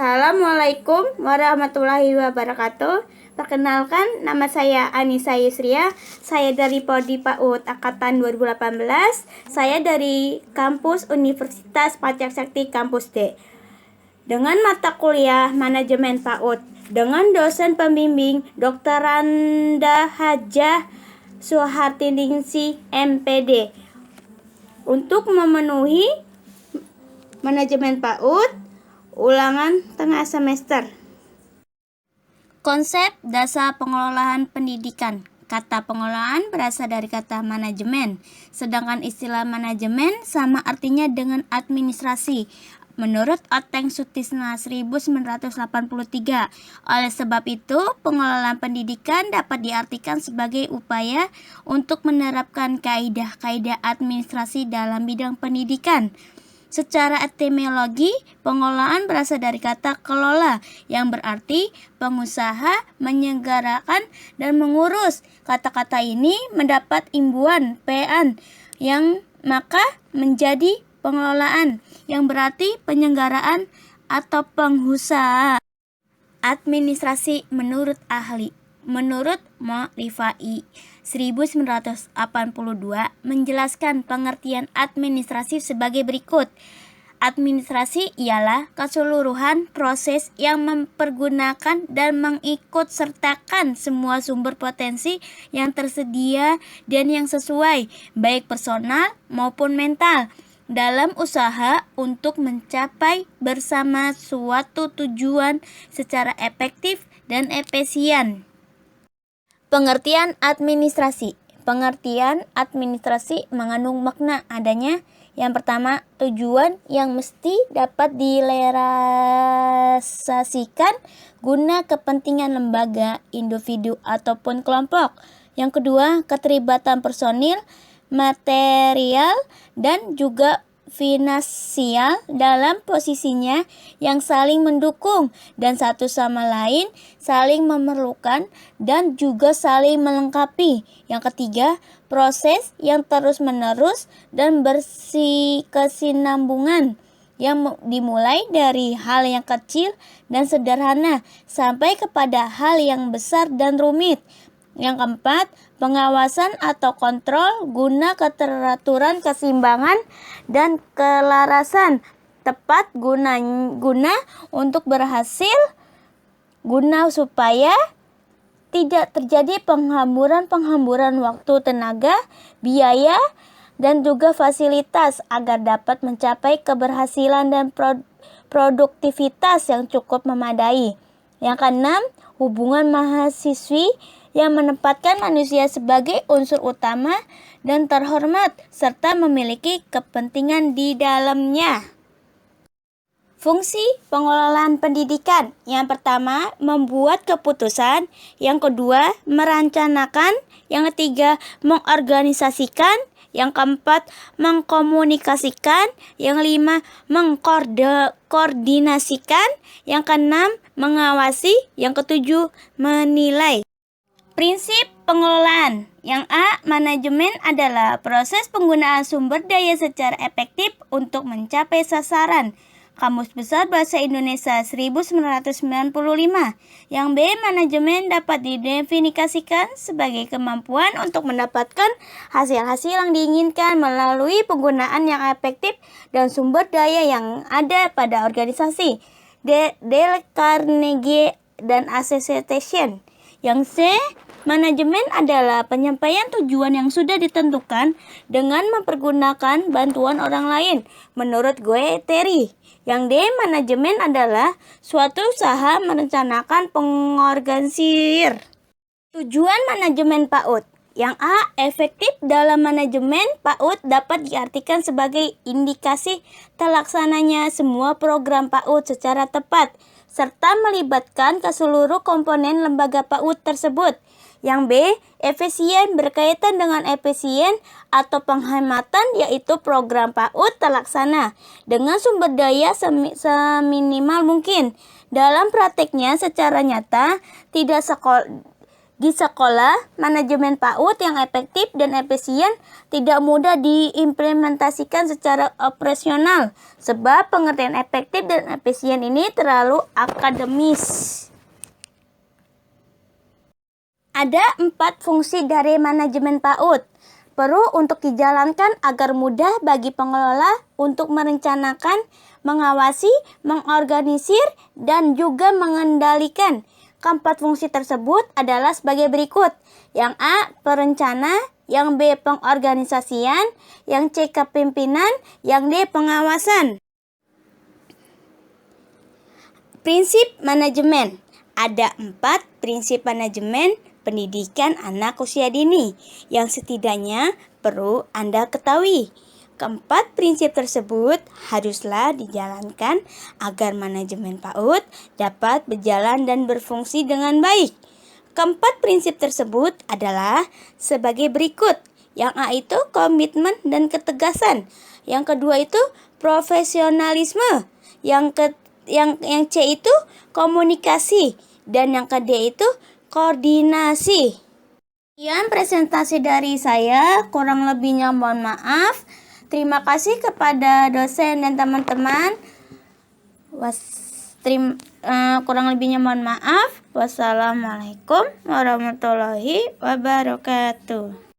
Assalamualaikum warahmatullahi wabarakatuh. Perkenalkan, nama saya Anissa Yusria. Saya dari Prodi PAUD Angkatan 2018. Saya dari kampus Universitas Pancasakti Kampus D. Dengan mata kuliah Manajemen PAUD dengan dosen pembimbing Dr. Randa Hajah Suhartiningsih MPD. Untuk memenuhi Manajemen PAUD ulangan tengah semester. Konsep dasar pengelolaan pendidikan. Kata pengelolaan berasal dari kata manajemen, sedangkan istilah manajemen sama artinya dengan administrasi. Menurut Oteng Sutisna 1983. Oleh sebab itu, pengelolaan pendidikan dapat diartikan sebagai upaya untuk menerapkan kaidah-kaidah administrasi dalam bidang pendidikan. Secara etimologi, pengelolaan berasal dari kata kelola yang berarti pengusaha, menyelenggarakan, dan mengurus. Kata-kata ini mendapat imbuhan pean yang maka menjadi pengelolaan yang berarti penyelenggaraan atau pengusaha. Administrasi menurut ahli. Menurut Mo Rifai 1982 menjelaskan pengertian administrasi sebagai berikut. Administrasi ialah keseluruhan proses yang mempergunakan dan mengikutsertakan semua sumber potensi yang tersedia dan yang sesuai, baik personal maupun mental, dalam usaha untuk mencapai bersama suatu tujuan secara efektif dan efisien. Pengertian administrasi. Pengertian administrasi mengandung makna adanya yang pertama, tujuan yang mesti dapat direalisasikan guna kepentingan lembaga, individu, ataupun kelompok. Yang kedua, keterlibatan personil, material, dan juga finansial dalam posisinya yang saling mendukung dan satu sama lain saling memerlukan dan juga saling melengkapi. Yang ketiga, proses yang terus-menerus dan berkesinambungan yang dimulai dari hal yang kecil dan sederhana sampai kepada hal yang besar dan rumit. Yang keempat, pengawasan atau kontrol guna keteraturan, keseimbangan, dan kelarasan tepat guna untuk berhasil guna supaya tidak terjadi penghamburan waktu, tenaga, biaya, dan juga fasilitas agar dapat mencapai keberhasilan dan produktivitas yang cukup memadai. Yang keenam, hubungan mahasiswi yang menempatkan manusia sebagai unsur utama dan terhormat serta memiliki kepentingan di dalamnya. Fungsi pengelolaan pendidikan. Yang pertama, membuat keputusan. Yang kedua, merencanakan. Yang ketiga, mengorganisasikan. Yang keempat, mengkomunikasikan. Yang lima, mengkoordinasikan. Yang keenam, mengawasi. Yang ketujuh, menilai. Prinsip pengelolaan. Yang A, manajemen adalah proses penggunaan sumber daya secara efektif untuk mencapai sasaran. Kamus Besar Bahasa Indonesia 1995. Yang B, manajemen dapat didefinisikan sebagai kemampuan untuk mendapatkan hasil-hasil yang diinginkan melalui penggunaan yang efektif dan sumber daya yang ada pada organisasi. Dale Carnegie dan Association. Yang C, manajemen adalah penyampaian tujuan yang sudah ditentukan dengan mempergunakan bantuan orang lain. Menurut Guattari. Yang D, manajemen adalah suatu usaha merencanakan pengorganisir. Tujuan manajemen PAUD. Yang A, efektif dalam manajemen PAUD dapat diartikan sebagai indikasi terlaksananya semua program PAUD secara tepat serta melibatkan ke seluruh komponen lembaga PAUD tersebut. Yang B, efisien berkaitan dengan efisien atau penghematan, yaitu program PAUD terlaksana dengan sumber daya seminimal mungkin. Dalam prakteknya secara nyata Di sekolah, manajemen PAUD yang efektif dan efisien tidak mudah diimplementasikan secara operasional sebab pengertian efektif dan efisien ini terlalu akademis. Ada 4 fungsi dari manajemen PAUD. Perlu untuk dijalankan agar mudah bagi pengelola untuk merencanakan, mengawasi, mengorganisir, dan juga mengendalikan. Keempat fungsi tersebut adalah sebagai berikut. Yang A, perencana. Yang B, pengorganisasian. Yang C, kepemimpinan. Yang D, pengawasan. Prinsip manajemen. Ada 4 prinsip manajemen pendidikan anak usia dini yang setidaknya perlu Anda ketahui. Keempat prinsip tersebut haruslah dijalankan agar manajemen PAUD dapat berjalan dan berfungsi dengan baik. Keempat prinsip tersebut adalah sebagai berikut. Yang A itu komitmen dan ketegasan. Yang kedua itu profesionalisme. Yang C itu komunikasi. Dan yang kedua itu koordinasi. Sekian presentasi dari saya, kurang lebihnya mohon maaf. Terima kasih kepada dosen dan teman-teman. Kurang lebihnya mohon maaf. Wassalamualaikum warahmatullahi wabarakatuh.